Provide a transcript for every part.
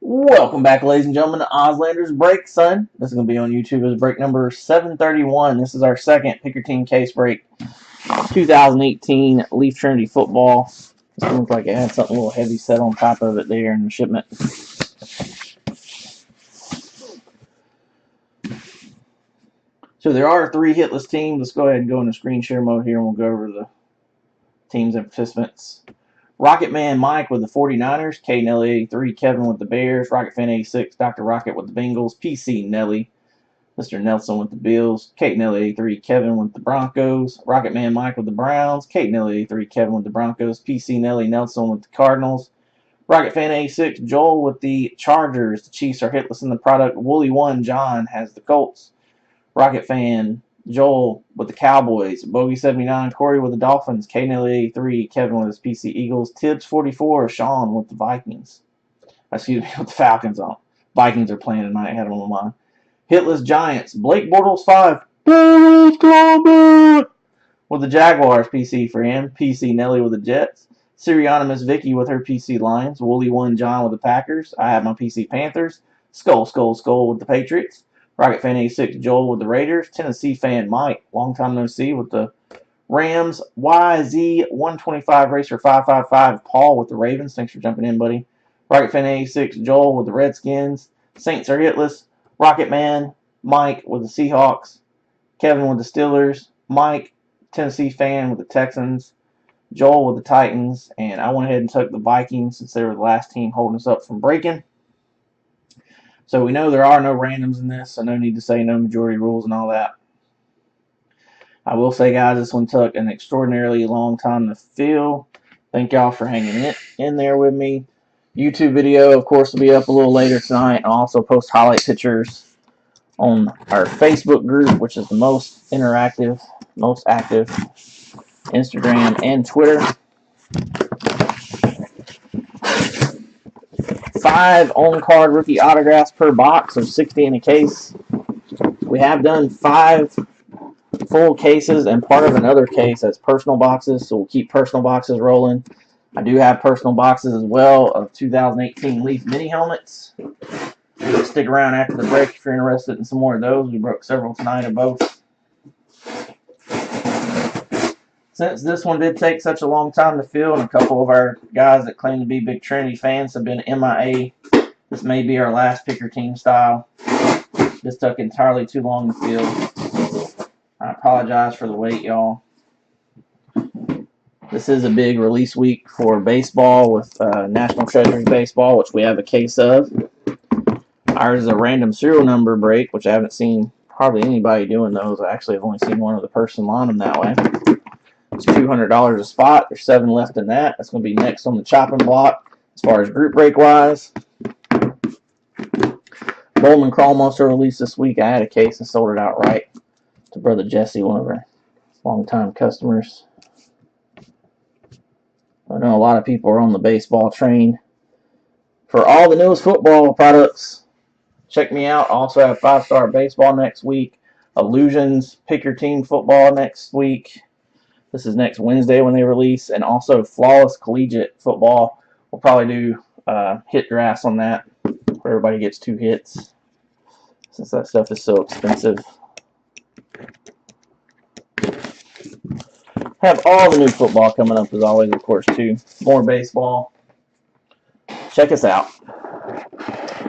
Welcome back, ladies and gentlemen, to Ozlander's Break, son. This is going to be on YouTube as break number 731. This is our second Pick Your Team case break. 2018 Leaf Trinity football. This looks like it had something a little heavy set on top of it there in the shipment. So there are 3 hitless teams. Let's go ahead and go into screen share mode here, and we'll go over the teams and participants. Rocket Man Mike with the 49ers, K Nelly 83, Kevin with the Bears, Rocket Fan 86, Dr. Rocket with the Bengals, PC Nelly, Mr. Nelson with the Bills, Kate Nelly 83, Kevin with the Broncos, Rocket Man Mike with the Browns, Kate Nelly 83, Kevin with the Broncos, PC Nelly Nelson with the Cardinals, Rocket Fan 86, Joel with the Chargers. The Chiefs are hitless in the product. Woolly 1, John has the Colts. Rocket Fan Joel with the Cowboys, Bogey 79, Corey with the Dolphins, K Nelly 83, Kevin with his PC Eagles, Tibbs 44, Sean with the Vikings. Excuse me, with the Falcons on. Vikings are playing tonight, I had them on the line. Hitless Giants, Blake Bortles 5, with the Jaguars, PC for him, PC Nelly with the Jets, Sirianimous Vicky with her PC Lions, Woolly 1 John with the Packers, I have my PC Panthers, Skull with the Patriots, Rocket Fan 86 Joel with the Raiders, Tennessee Fan Mike, long time no see, with the Rams, YZ125 Racer 555 Paul with the Ravens, thanks for jumping in, buddy, Rocket Fan 86 Joel with the Redskins, Saints are hitless, Rocket Man Mike with the Seahawks, Kevin with the Steelers, Mike, Tennessee Fan with the Texans, Joel with the Titans, and I went ahead and took the Vikings since they were the last team holding us up from breaking. So we know there are no randoms in this, so no need to say no majority rules and all that. I will say, guys, this one took an extraordinarily long time to fill. Thank y'all for hanging in there with me. YouTube video, of course, will be up a little later tonight. I'll also post highlight pictures on our Facebook group, which is the most interactive, most active, Instagram and Twitter. 5 on-card rookie autographs per box, so 60 in a case. We have done 5 full cases and part of another case that's personal boxes, so we'll keep personal boxes rolling. I do have personal boxes as well of 2018 Leaf mini helmets. Stick around after the break if you're interested in some more of those. We broke several tonight of both. Since this one did take such a long time to fill, and a couple of our guys that claim to be big Trinity fans have been MIA, this may be our last Pick Your Team style. This took entirely too long to fill. I apologize for the wait, y'all. This is a big release week for baseball with National Treasures Baseball, which we have a case of. Ours is a random serial number break, which I haven't seen hardly anybody doing those. I actually have only seen one other person line them that way. It's $200 a spot. There's 7 left in that. That's going to be next on the chopping block as far as group break wise. Bowman Chrome also released this week. I had a case and sold it outright to Brother Jesse, one of our longtime customers. I know a lot of people are on the baseball train. For all the newest football products, check me out. I also have 5-Star Baseball next week. Illusions Pick Your Team Football next week. This is next Wednesday when they release. And also Flawless Collegiate Football. We'll probably do hit drafts on that where everybody gets 2 hits since that stuff is so expensive. Have all the new football coming up as always, of course, too. More baseball. Check us out.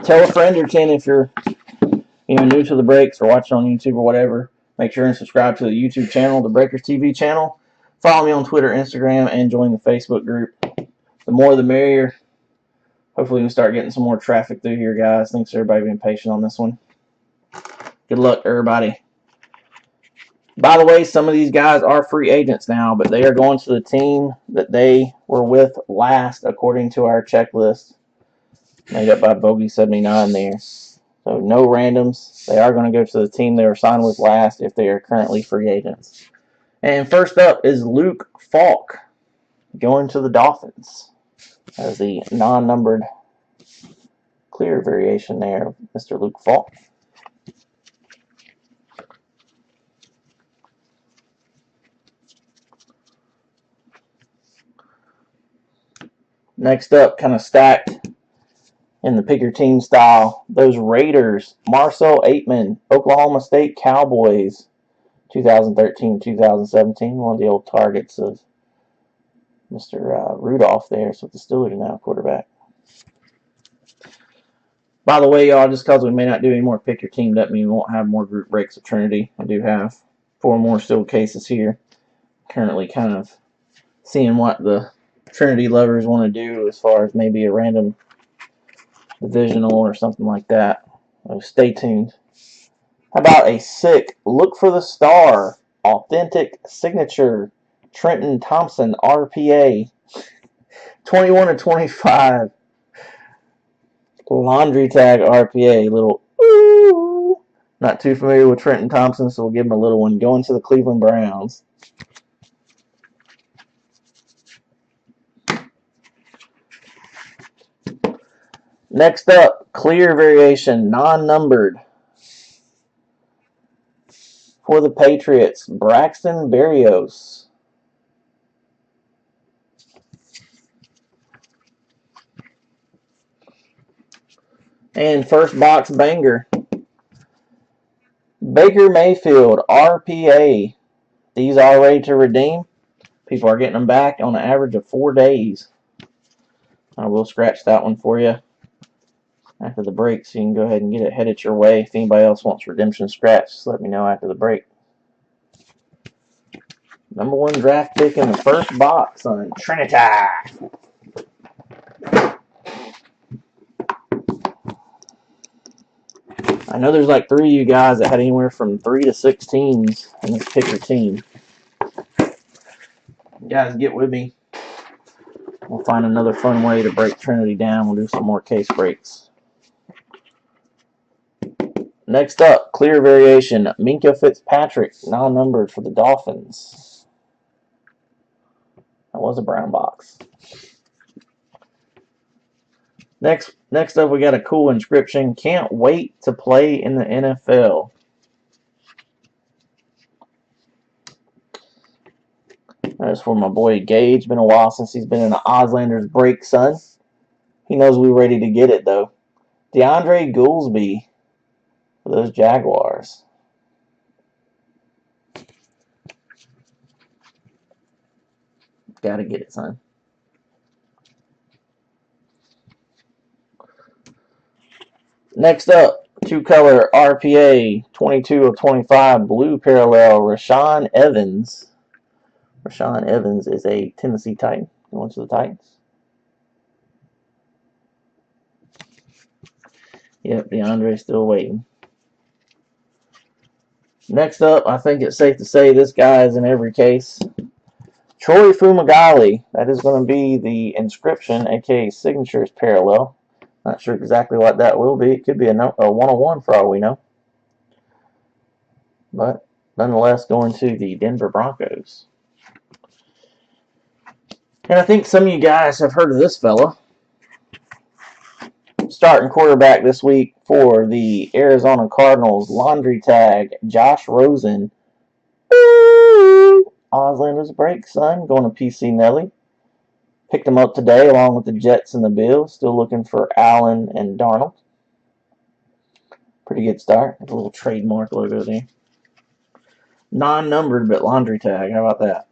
Tell a friend or 10 if you're new to the breaks or watching on YouTube or whatever. Make sure and subscribe to the YouTube channel, the Breakers TV channel. Follow me on Twitter, Instagram, and join the Facebook group. The more the merrier. Hopefully we can start getting some more traffic through here, guys. Thanks for everybody being patient on this one. Good luck, everybody. By the way, some of these guys are free agents now, but they are going to the team that they were with last, according to our checklist, made up by Bogey 79 there. So no randoms. They are going to go to the team they were signed with last if they are currently free agents. And first up is Luke Falk going to the Dolphins as the non-numbered clear variation there of Mr. Luke Falk. Next up, kind of stacked. in the pick your team style. Those Raiders, Marcel Aitman, Oklahoma State Cowboys, 2013-2017. One of the old targets of Mr. Rudolph there. So the Steelers are now quarterback. By the way, y'all, just because we may not do any more pick your team doesn't mean we won't have more group breaks of Trinity. I do have 4 more still cases here. Currently kind of seeing what the Trinity lovers want to do as far as maybe a random divisional or something like that. So stay tuned. How about a sick look for the star, authentic signature Trenton Thompson RPA, 21/25. Laundry tag RPA, little ooh. Not too familiar with Trenton Thompson, so we'll give him a little one. Going to the Cleveland Browns. Next up, clear variation, non-numbered. For the Patriots, Braxton Berrios. And first box banger, Baker Mayfield RPA. These are ready to redeem. People are getting them back on an average of 4 days. I will scratch that one for you after the break, so you can go ahead and get it headed your way. If anybody else wants redemption scratch, just let me know after the break. Number 1 draft pick in the first box on Trinity. I know there's like 3 of you guys that had anywhere from 3 to 6 teams in this picker team. You guys get with me. We'll find another fun way to break Trinity down. We'll do some more case breaks. Next up, clear variation, Minkah Fitzpatrick, non-numbered for the Dolphins. That was a brown box. Next up, we got a cool inscription. Can't wait to play in the NFL. That's for my boy Gage. Been a while since he's been in the Auslanders break, son. He knows we're ready to get it, though. DeAndre Goolsby for those Jaguars. Gotta get it, son. Next up, 2-color RPA, 22/25, blue parallel, Rashaan Evans. Rashaan Evans is a Tennessee Titan. Going to the Titans. Yep, DeAndre's still waiting. Next up, I think it's safe to say this guy is in every case. Troy Fumagalli. That is going to be the inscription, aka signatures parallel. Not sure exactly what that will be. It could be a 101 for all we know. But nonetheless, going to the Denver Broncos. And I think some of you guys have heard of this fella. Starting quarterback this week for the Arizona Cardinals, laundry tag, Josh Rosen. Auslanders break, son. Going to PC Nelly. Picked him up today along with the Jets and the Bills. Still looking for Allen and Darnold. Pretty good start. A little trademark logo there. Non-numbered, but laundry tag. How about that?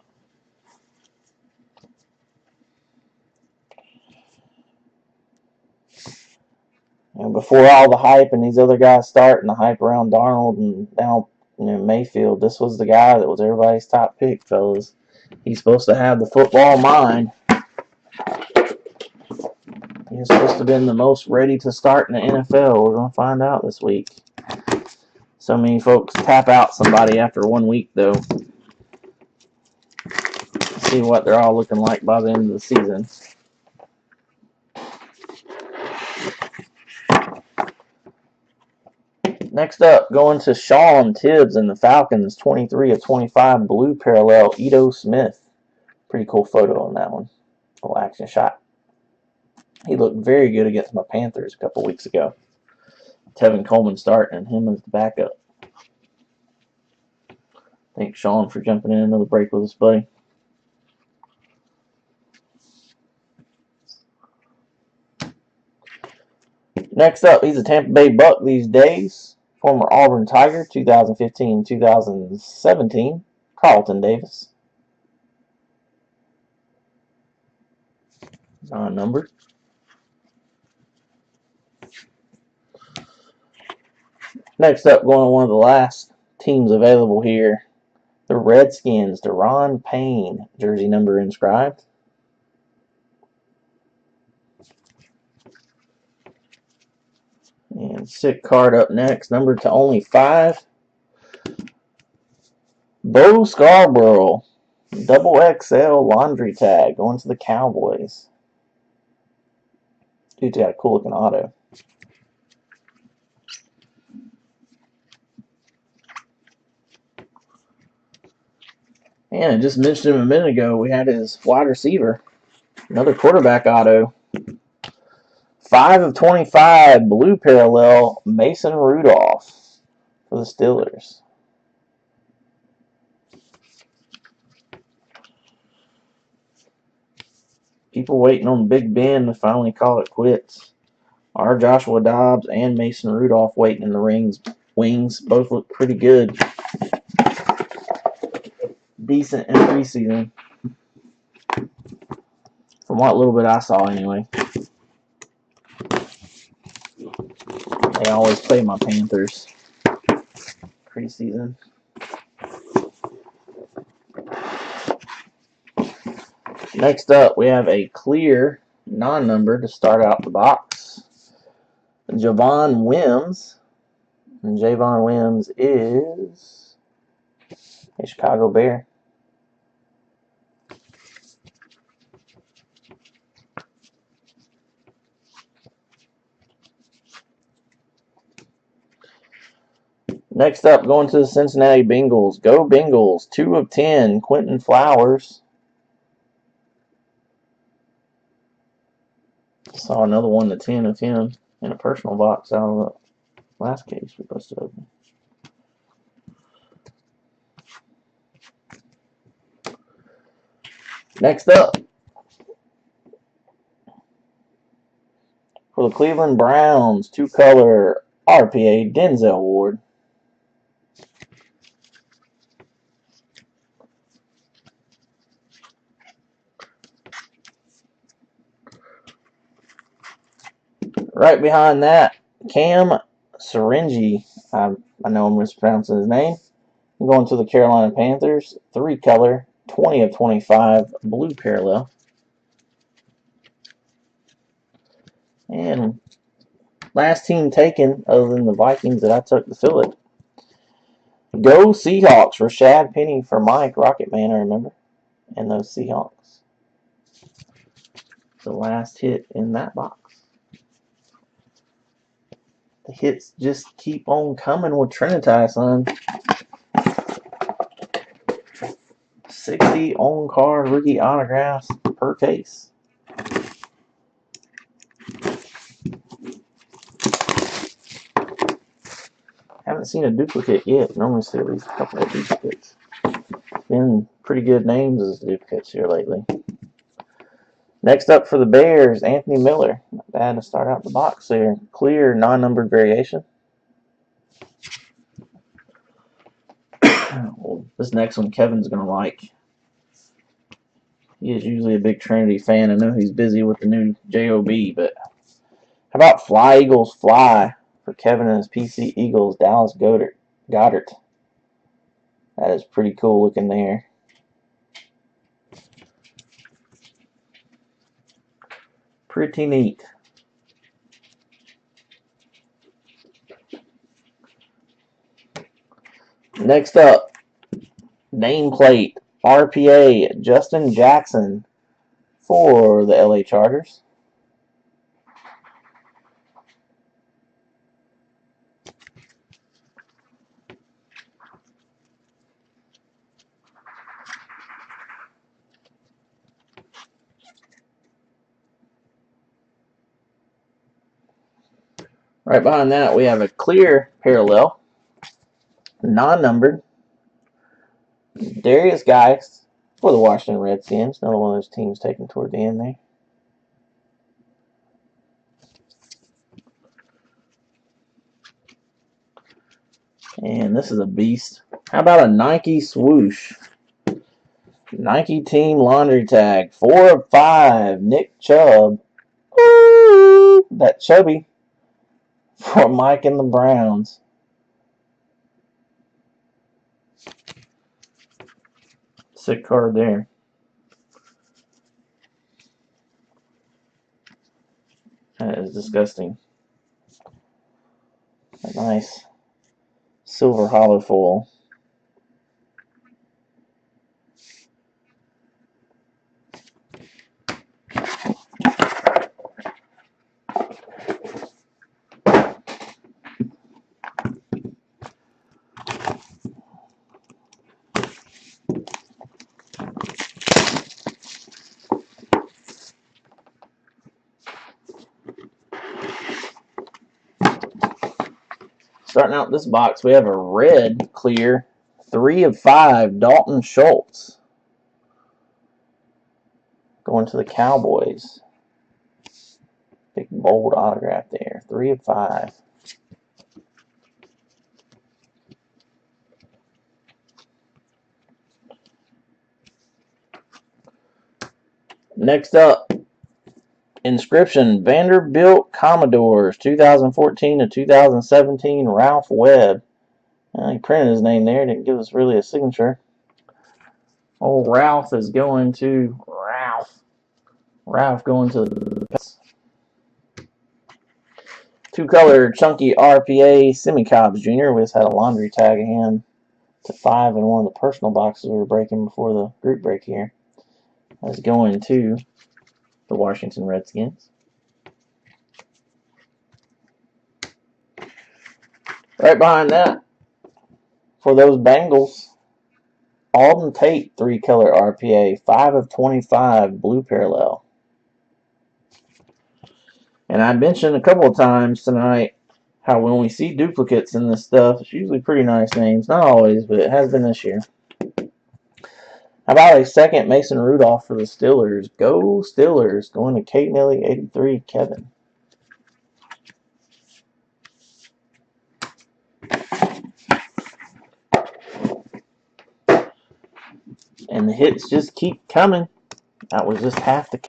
And before all the hype and these other guys start and the hype around Darnold and now Mayfield, this was the guy that was everybody's top pick, fellas. He's supposed to have the football mind. He's supposed to have been the most ready to start in the NFL. We're going to find out this week. So many folks tap out somebody after 1 week, though. See what they're all looking like by the end of the season. Next up, going to Sean Tibbs and the Falcons, 23/25, blue parallel, Ito Smith. Pretty cool photo on that one. Little action shot. He looked very good against my Panthers a couple weeks ago. Tevin Coleman starting and him as the backup. Thanks, Sean, for jumping in another break with us, buddy. Next up, he's a Tampa Bay Buck these days. Former Auburn Tiger, 2015-2017, Carlton Davis. Non-numbered. Next up, going to one of the last teams available here, the Redskins, Deron Payne, jersey number inscribed. And sick card up next, numbered to only 5. Bo Scarborough, double XL laundry tag, going to the Cowboys. Dude's got a cool looking auto. And I just mentioned him a minute ago, we had his wide receiver. Another quarterback auto. 5/25, blue parallel, Mason Rudolph for the Steelers. People waiting on Big Ben to finally call it quits. Our Joshua Dobbs and Mason Rudolph waiting in the wings. Both look pretty good. Decent in preseason. From what little bit I saw anyway. They always play my Panthers preseason. Next up, we have a clear non-number to start out the box. Javon Wims. And Javon Wims is a Chicago Bear. Next up, going to the Cincinnati Bengals. Go Bengals. 2/10, Quentin Flowers. Saw another 1/10 of him in a personal box out of the last case we busted open. Next up, for the Cleveland Browns, 2-color RPA Denzel Ward. Right behind that, Cam Syringi. I know I'm mispronouncing his name. I'm going to the Carolina Panthers, 3-color, 20/25, blue parallel. And last team taken, other than the Vikings that I took to fill it. Go Seahawks. Rashad Penny for Mike, Rocket Man, I remember. And those Seahawks. The last hit in that box. The hits just keep on coming with Trinity, son. 60 on-card rookie autographs per case. Haven't seen a duplicate yet. Normally see at least a couple of duplicates. Been pretty good names as duplicates here lately. Next up for the Bears, Anthony Miller. Not bad to start out the box there. Clear, non-numbered variation. Well, this next one Kevin's going to like. He is usually a big Trinity fan. I know he's busy with the new JOB, but how about Fly Eagles Fly for Kevin and his PC Eagles, Dallas Goddard. That is pretty cool looking there. Pretty neat. Next up, nameplate RPA Justin Jackson for the LA Chargers. Right behind that, we have a clear parallel, non-numbered, Darius Geist for the Washington Redskins. Another one of those teams taken toward the end there. And this is a beast. How about a Nike swoosh? Nike Team Laundry Tag. 4 of 5. Nick Chubb. Woo! That chubby for Mike and the Browns. Sick card there. That is disgusting. A nice silver hollow foil. Starting out this box, we have a red clear 3 of 5 Dalton Schultz. Going to the Cowboys. Big bold autograph there. 3 of 5. Next up, inscription Vanderbilt Commodores 2014 to 2017 Ralph Webb. He printed his name there, didn't give us really a signature. Old Ralph is going to Ralph going to the Pets. 2-color chunky RPA Semi Cobbs Jr. We just had a laundry tag of him to 5 in one of the personal boxes we were breaking before the group break here. That's going to the Washington Redskins. Right behind that, for those Bengals, Alden Tate 3-color RPA, 5 of 25 blue parallel. And I mentioned a couple of times tonight how when we see duplicates in this stuff, it's usually pretty nice names. Not always, but it has been this year. How about a second Mason Rudolph for the Steelers? Go Steelers. Going to Kate Nelly, 83, Kevin. And the hits just keep coming. That was just half the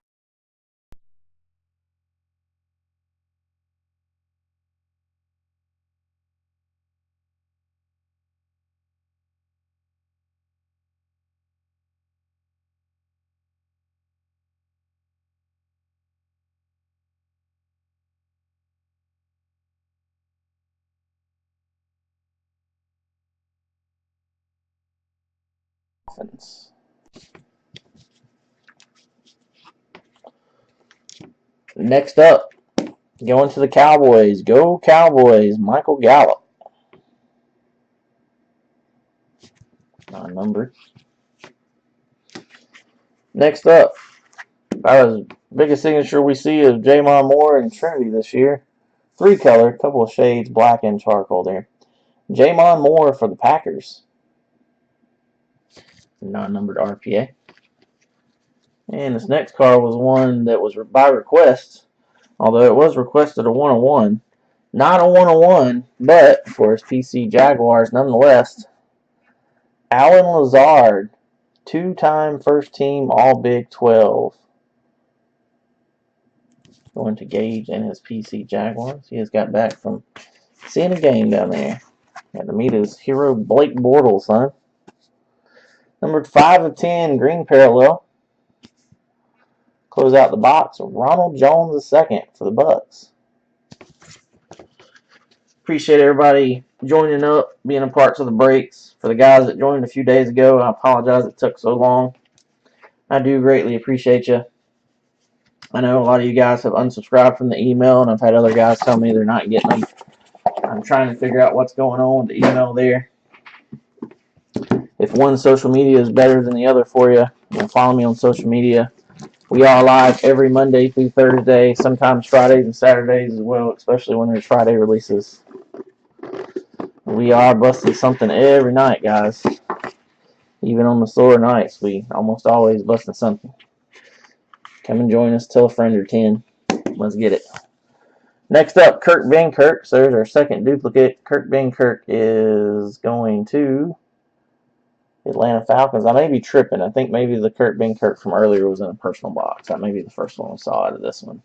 offense. Next up, going to the Cowboys. Go Cowboys. Michael Gallup. Non-numbered. Next up, about as big a signature we see of Jamon Moore and Trinity this year. 3-color, couple of shades, black and charcoal there. Jamon Moore for the Packers. Non-numbered RPA. And this next card was one that was by request, although it was requested a 1-on-1. Not a 1-on-1, but for his PC Jaguars nonetheless. Alan Lazard, 2-time first team All Big 12. Going to Gage and his PC Jaguars. He has got back from seeing a game down there. Had to meet his hero Blake Bortles, son. Numbered 5 of 10, green parallel. Close out the box, Ronald Jones II for the Bucks. Appreciate everybody joining up, being a part of the breaks. For the guys that joined a few days ago, I apologize it took so long. I do greatly appreciate you. I know a lot of you guys have unsubscribed from the email, and I've had other guys tell me they're not getting them. I'm trying to figure out what's going on with the email there. If one social media is better than the other for you, follow me on social media. We are live every Monday through Thursday, sometimes Fridays and Saturdays as well, especially when there's Friday releases. We are busting something every night, guys. Even on the slower nights, we almost always busting something. Come and join us. Tell a friend or 10. Let's get it. Next up, Kurt Benkirk. So there's our second duplicate. Kurt Benkirk is going to Atlanta Falcons. I may be tripping. I think maybe the Kurt Benkirk from earlier was in a personal box. That may be the first one I saw out of this one.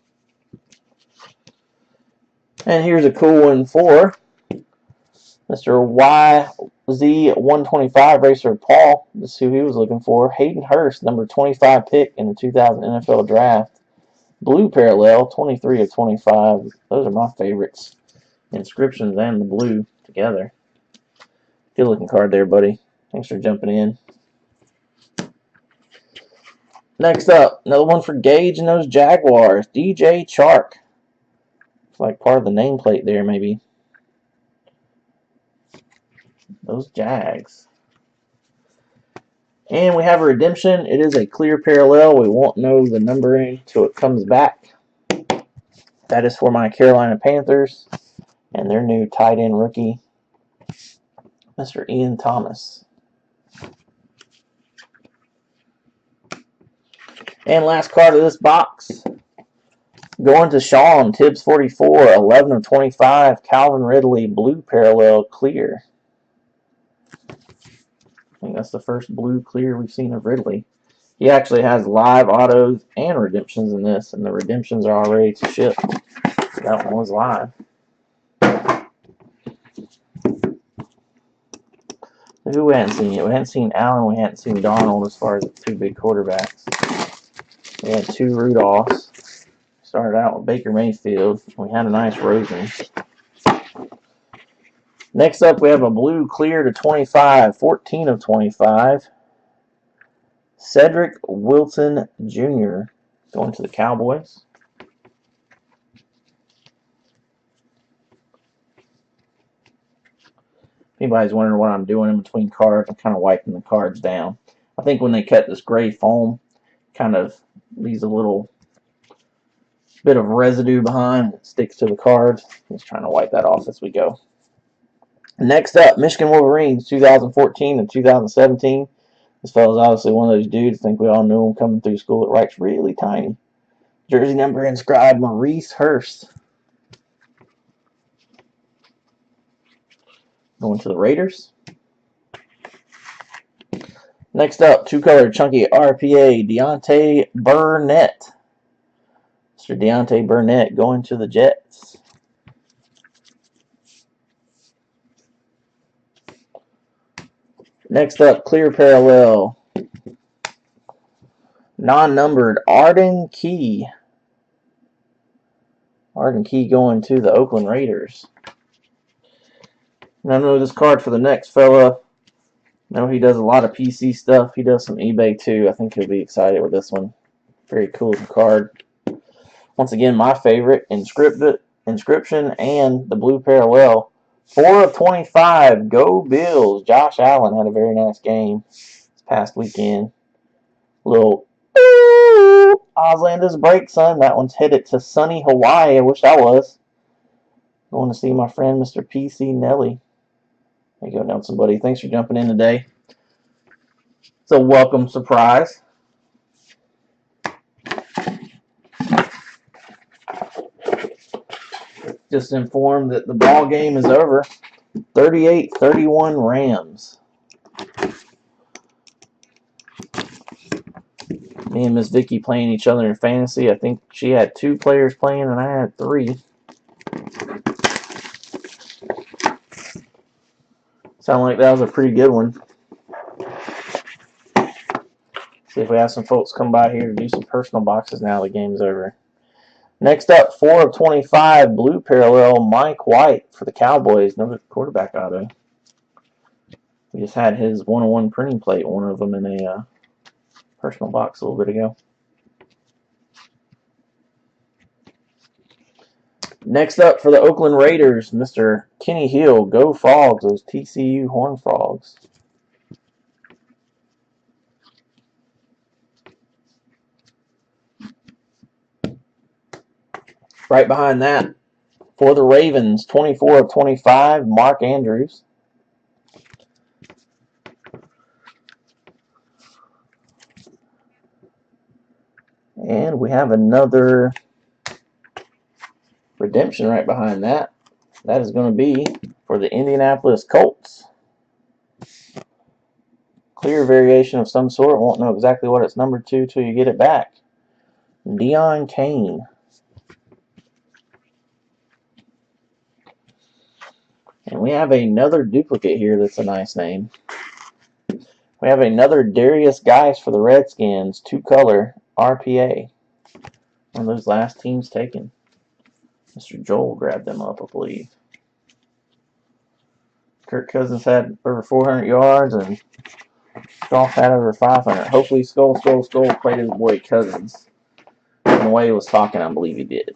And here's a cool one for Mr. YZ125 Racer Paul. This is who he was looking for. Hayden Hurst, number 25 pick in the 2000 NFL Draft. Blue parallel, 23 of 25. Those are my favorites. Inscriptions and the blue together. Good looking card there, buddy. Thanks for jumping in. Next up, another one for Gage and those Jaguars. DJ Chark. It's like part of the nameplate there, maybe. Those Jags. And we have a redemption. It is a clear parallel. We won't know the numbering until it comes back. That is for my Carolina Panthers and their new tight end rookie, Mr. Ian Thomas. And last card of this box, going to Sean, Tibbs 44, 11 of 25, Calvin Ridley, blue parallel clear. I think that's the first blue clear we've seen of Ridley. He actually has live autos and redemptions in this, and the redemptions are all ready to ship. That one was live. Who we hadn't seen yet? We hadn't seen Allen, we hadn't seen Donald as far as the two big quarterbacks. We had two Rudolphs. Started out with Baker Mayfield. We had a nice Rosen. Next up, we have a blue clear to 25, 14 of 25. Cedric Wilson Jr. going to the Cowboys. If anybody's wondering what I'm doing in between cards, I'm kind of wiping the cards down. I think when they cut this gray foam, kind of leaves a little bit of residue behind. It sticks to the cards. I'm just trying to wipe that off as we go. Next up, Michigan Wolverines, 2014 and 2017. This fellow's obviously one of those dudes. I think we all knew him coming through school. It writes really tiny. Jersey number inscribed Maurice Hurst. Going to the Raiders. Next up, two-color chunky RPA, Deontay Burnett. Mr. Deontay Burnett going to the Jets. Next up, clear parallel. Non-numbered, Arden Key. Arden Key going to the Oakland Raiders. And I know this card for the next fella. I know he does a lot of PC stuff. He does some eBay too. I think he'll be excited with this one. Very cool card. Once again, my favorite, inscription and the blue parallel. 4 of 25. Go Bills. Josh Allen had a very nice game this past weekend. Little Auslander's break, son. That one's headed to sunny Hawaii. I wish I was. Going to see my friend, Mr. PC Nelly. There you go, Nelson, buddy. Thanks for jumping in today. It's a welcome surprise. Just informed that the ball game is over. 38-31 Rams. Me and Miss Vicky playing each other in fantasy. I think she had 2 players playing and I had 3. Sound like that was a pretty good one. See if we have some folks come by here to do some personal boxes now the game's over. Next up, 4 of 25, blue parallel, Mike White for the Cowboys. Another quarterback auto. We just had his 101 printing plate, one of them in a personal box a little bit ago. Next up for the Oakland Raiders, Mr. Kenny Hill. Go Frogs, those TCU Horned Frogs. Right behind that, for the Ravens, 24 of 25, Mark Andrews. And we have another Redemption right behind that. That is going to be for the Indianapolis Colts. Clear variation of some sort. Won't know exactly what it's numbered to till you get it back. Deion Kane. And we have another duplicate here that's a nice name. We have another Darius Geis for the Redskins. 2-color RPA. One of those last teams taken. Mr. Joel grabbed them up, I believe. Kirk Cousins had over 400 yards and Goff had over 500. Hopefully Skull played his boy Cousins. And the way he was talking, I believe he did.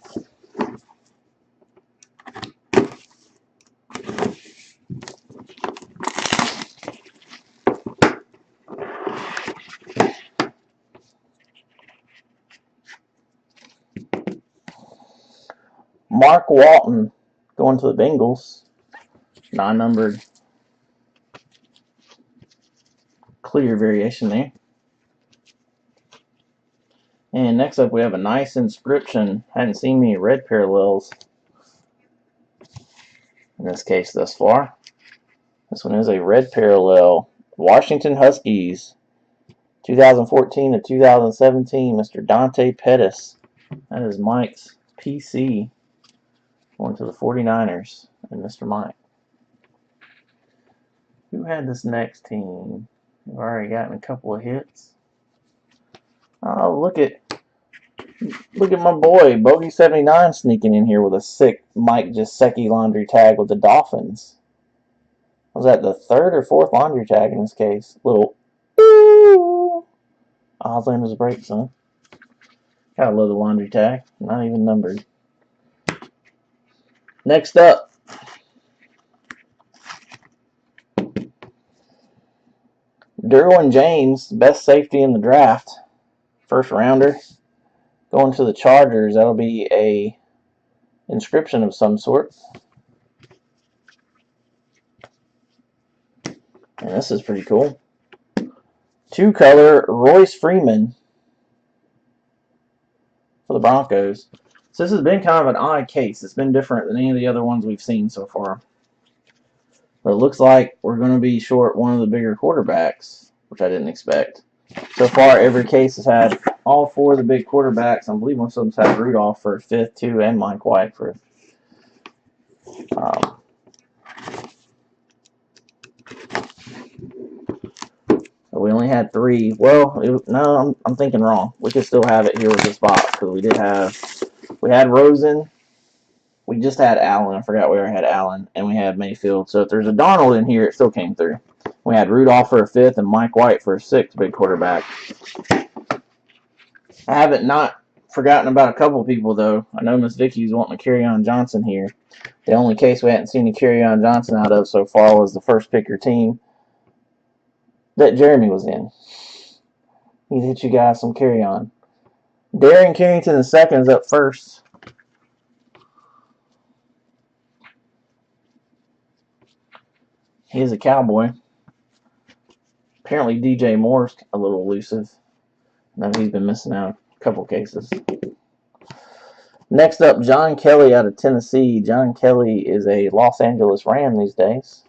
Mark Walton going to the Bengals. Non-numbered clear variation there. And next up we have a nice inscription. Hadn't seen many red parallels in this case thus far. This one is a red parallel. Washington Huskies, 2014 to 2017, Mr. Dante Pettis. That is Mike's PC. Going to the 49ers and Mr. Mike. Who had this next team? We've already gotten a couple of hits. Oh, look at my boy, Bogey79 sneaking in here with a sick Mike Gesicki laundry tag with the Dolphins. Was that the third or fourth laundry tag in this case? Little ooh. Auslander's break, son. Gotta love the laundry tag. Not even numbered. Next up, Derwin James, best safety in the draft. First rounder. Going to the Chargers. That'll be a inscription of some sort. And this is pretty cool. 2-color Royce Freeman for the Broncos. So this has been kind of an odd case. It's been different than any of the other ones we've seen so far. But it looks like we're going to be short one of the bigger quarterbacks, which I didn't expect. So far, every case has had all 4 of the big quarterbacks. I believe most of them's had Rudolph for a 5th, too, and Mike White for we only had 3. Well, no, I'm thinking wrong. We could still have it here with this box because we had Rosen. We just had Allen. I forgot we already had Allen, and we had Mayfield. So if there's a Darnold in here, it still came through. We had Rudolph for a 5th and Mike White for a 6th big quarterback. I haven't not forgotten about a couple people, though. I know Miss Vicky's wanting to carry on Johnson here. The only case we hadn't seen the carry on Johnson out of so far was the first picker team that Jeremy was in. He'd hit you guys some carry on. Darian Carrington II is up first. He is a Cowboy. Apparently DJ Moore's a little elusive. I know he's been missing out a couple cases. Next up, John Kelly out of Tennessee. John Kelly is a Los Angeles Ram these days.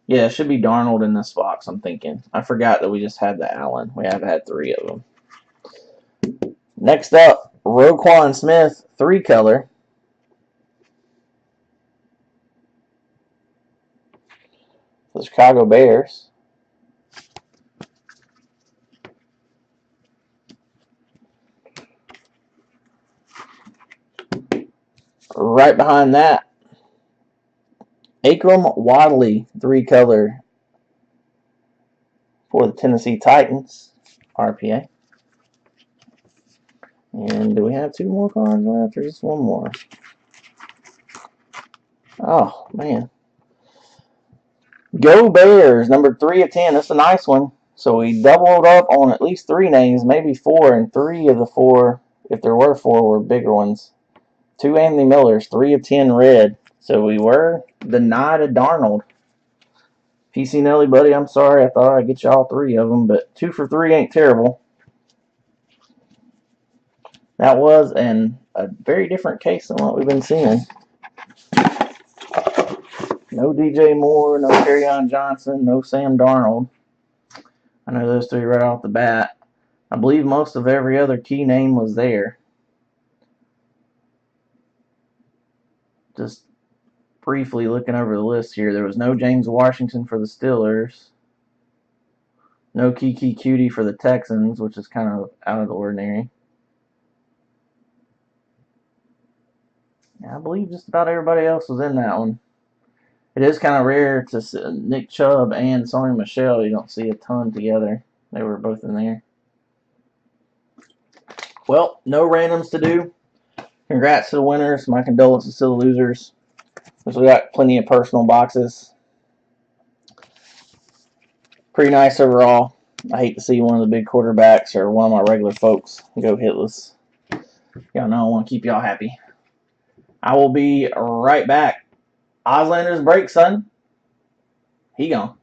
Yeah, it should be Darnold in this box, I'm thinking. I forgot that we just had the Allen. We have had 3 of them. Next up, Roquan Smith, 3-color. The Chicago Bears. Right behind that, Akram Wadley, 3-color for the Tennessee Titans, RPA. And do we have 2 more cards left or just 1 more? Oh, man. Go Bears, number 3 of 10. That's a nice one. So we doubled up on at least 3 names, maybe 4, and 3 of the 4, if there were 4, were bigger ones. 2 Anthony Millers, 3 of 10 red. So we were denied a Darnold. PC Nelly, buddy, I'm sorry. I thought I'd get you all 3 of them, but 2 for 3 ain't terrible. That was an a very different case than what we've been seeing. No DJ Moore, no Kerryon Johnson, no Sam Darnold. I know those three right off the bat. I believe most of every other key name was there. Just briefly looking over the list here, there was no James Washington for the Steelers. No Kiki Cutie for the Texans, which is kind of out of the ordinary. I believe just about everybody else was in that one. It is kind of rare to see Nick Chubb and Sony Michel. You don't see a ton together. They were both in there. Well, no randoms to do. Congrats to the winners. My condolences to the losers. Because we got plenty of personal boxes. Pretty nice overall. I hate to see one of the big quarterbacks or one of my regular folks go hitless. Y'all know I want to keep y'all happy. I will be right back. Auslander's break, son. He gone.